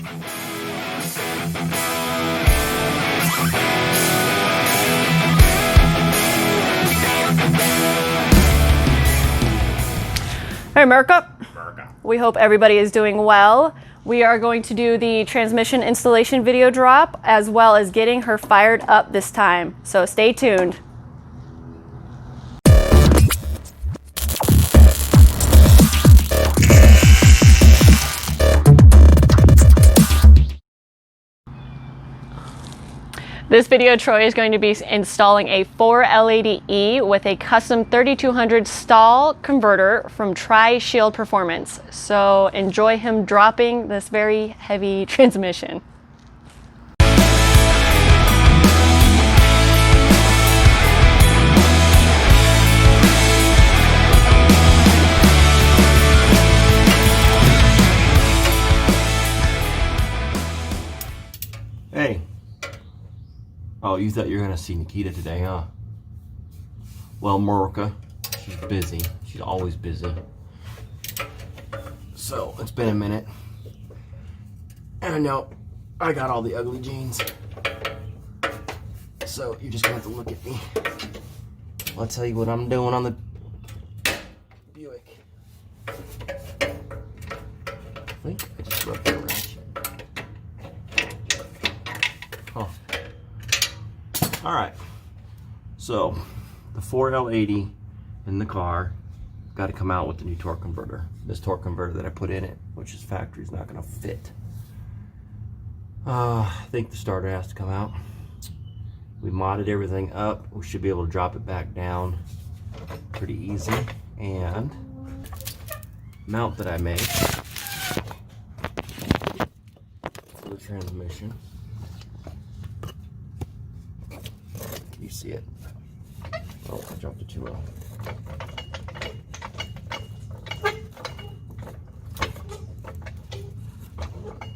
Hey, America. We hope everybody is doing well. We are going to do the transmission installation video drop as well as getting her fired up this time. So stay tuned. This video, Troy is going to be installing a 4L80E with a custom 3200 stall converter from Tri-Shield Performance. So enjoy him dropping this very heavy transmission. Hey. Oh, you thought you were going to see Nikita today, huh? Well, Morica, she's busy. She's always busy. So, it's been a minute. And I know I got all the ugly jeans. So, you're just going to have to look at me. I'll tell you what I'm doing on the Buick. I think I just rubbed the ratchet. Huh. Alright, so the 4L80 in the car got to come out with the new torque converter. This torque converter that I put in it, which is factory, is not going to fit. I think the starter has to come out. We modded everything up. We should be able to drop it back down pretty easy. And mount that I made for the transmission. You see it? Oh, I dropped it too low.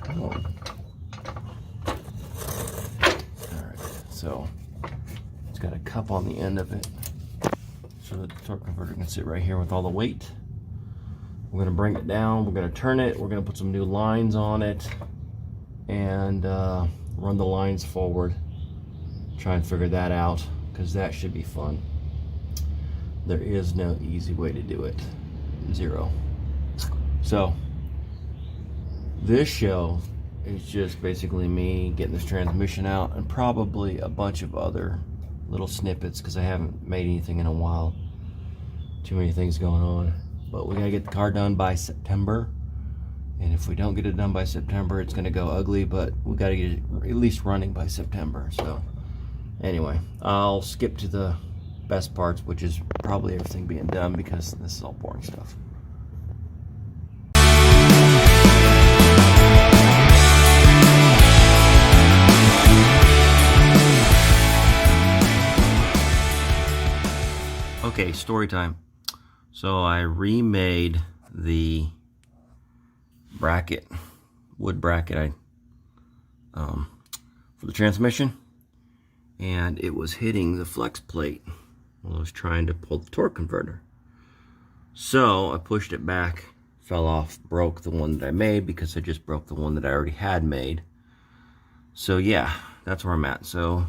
Come on. Alright, so it's got a cup on the end of it so that the torque converter can sit right here with all the weight. We're going to bring it down, we're going to turn it, we're going to put some new lines on it and run the lines forward. Try and figure that out, because that should be fun. There is no easy way to do it. Zero. So this show is just basically me getting this transmission out and probably a bunch of other little snippets, because I haven't made anything in a while. Too many things going on. But we gotta get the car done by September. And if we don't get it done by September, it's gonna go ugly, but we gotta get it at least running by September. So anyway, I'll skip to the best parts, which is probably everything being done, because this is all boring stuff. Okay, story time. So I remade the bracket, wood bracket for the transmission. And it was hitting the flex plate while I was trying to pull the torque converter. So I pushed it back, fell off, broke the one that I made, because I just broke the one that I already had made. So yeah, that's where I'm at. So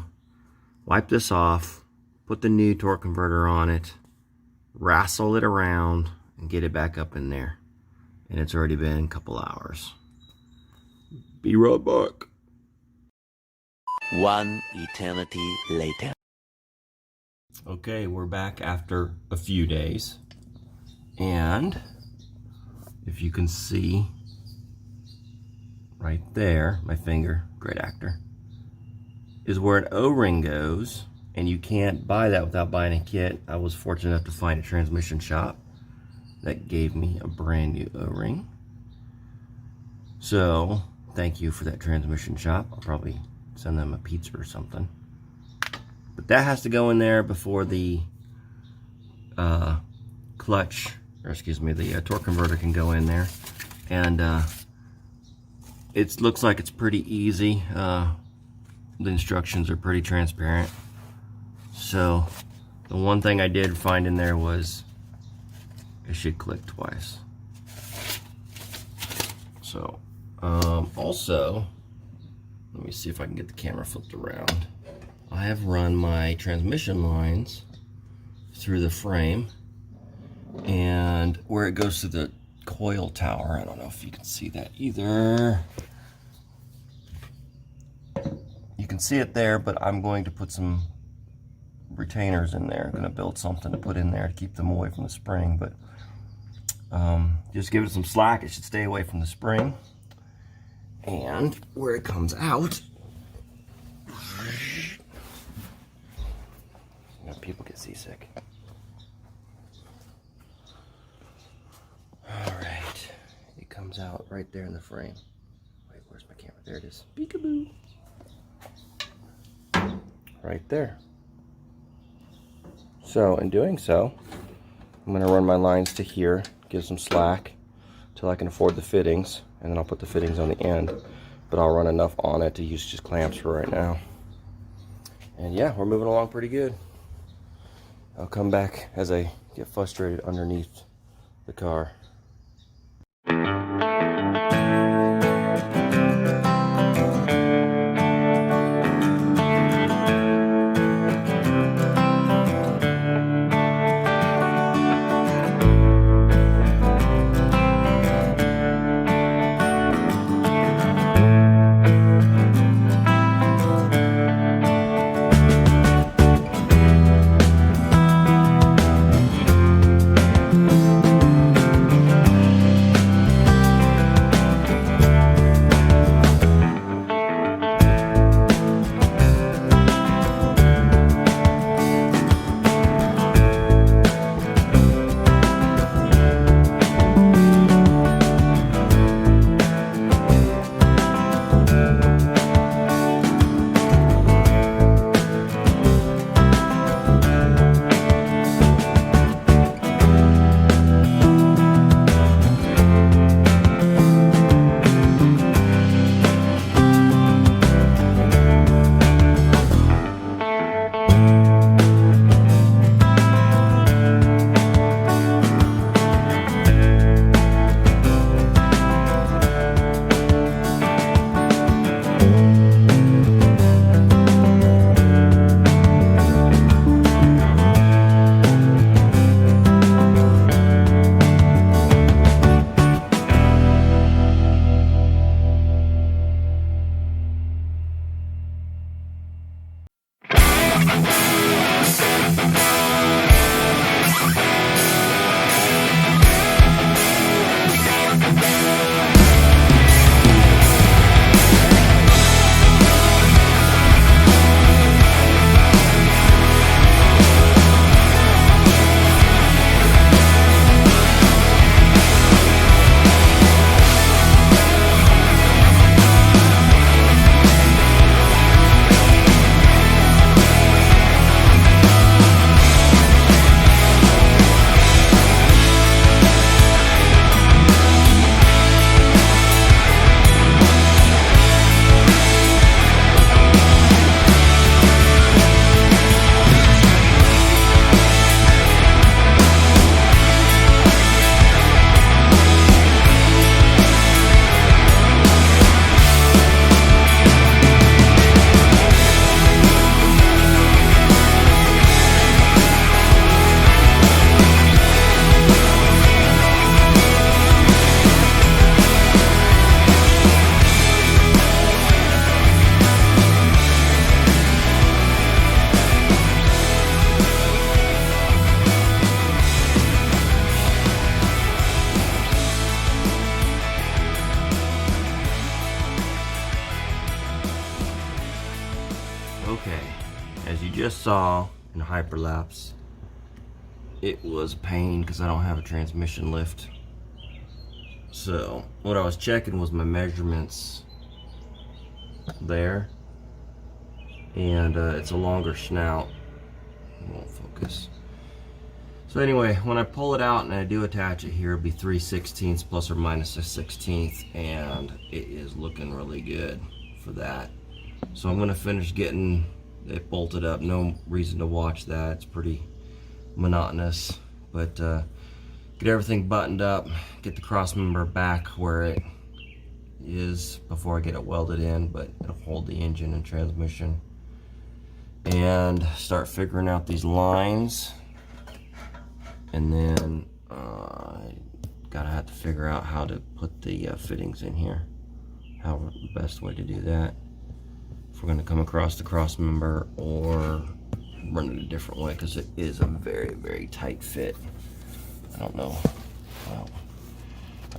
wipe this off, put the new torque converter on it, wrestle it around, and get it back up in there. And it's already been a couple hours. Be right back. One eternity later. Okay, we're back after a few days. And if you can see right there, my finger, great actor, is where an O-ring goes. And you can't buy that without buying a kit. I was fortunate enough to find a transmission shop that gave me a brand new O-ring. So, thank you for that transmission shop. I'll probably send them a pizza or something. But that has to go in there before the clutch, or excuse me, the torque converter can go in there. And it looks like it's pretty easy. The instructions are pretty transparent. So the one thing I did find in there was it should click twice. So Also, let me see if I can get the camera flipped around. I have run my transmission lines through the frame, and where it goes to the coil tower, I don't know if you can see that either. You can see it there, but I'm going to put some retainers in there. I'm going to build something to put in there to keep them away from the spring, but just give it some slack. It should stay away from the spring. And where it comes out, people get seasick. All right, it comes out right there in the frame. Wait, where's my camera? There it is. Peekaboo. Right there. So in doing so, I'm going to run my lines to here, give some slack till I can afford the fittings, and then I'll put the fittings on the end, but I'll run enough on it to use just clamps for right now. And yeah, we're moving along pretty good. I'll come back as I get frustrated underneath the car. Okay, as you just saw in hyperlapse, it was a pain because I don't have a transmission lift. So what I was checking was my measurements there, and it's a longer snout. It won't focus. So anyway, when I pull it out and I do attach it here, it'll be 3/16 plus or minus a 16th, and it is looking really good for that. So I'm gonna finish getting it bolted up. No reason to watch that, it's pretty monotonous, but get everything buttoned up, get the cross member back where it is before I get it welded in, but it'll hold the engine and transmission. And start figuring out these lines, and then gotta have to figure out how to put the fittings in here, how the best way to do that, if we're going to come across the cross member or run it a different way, because it is a very, very tight fit. I don't know, well,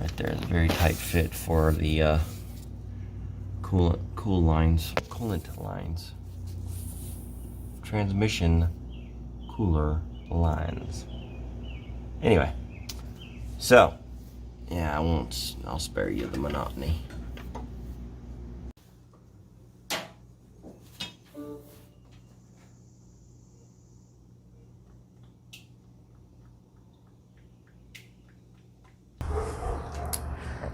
right there is a very tight fit for the coolant lines, transmission cooler lines. Anyway, so yeah, I'll spare you the monotony.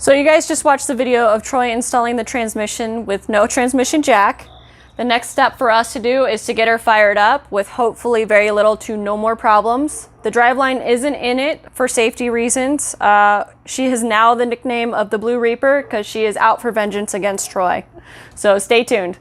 So you guys just watched the video of Troy installing the transmission with no transmission jack. The next step for us to do is to get her fired up with hopefully very little to no more problems. The driveline isn't in it for safety reasons. She has now the nickname of the Blue Reaper because she is out for vengeance against Troy. So stay tuned.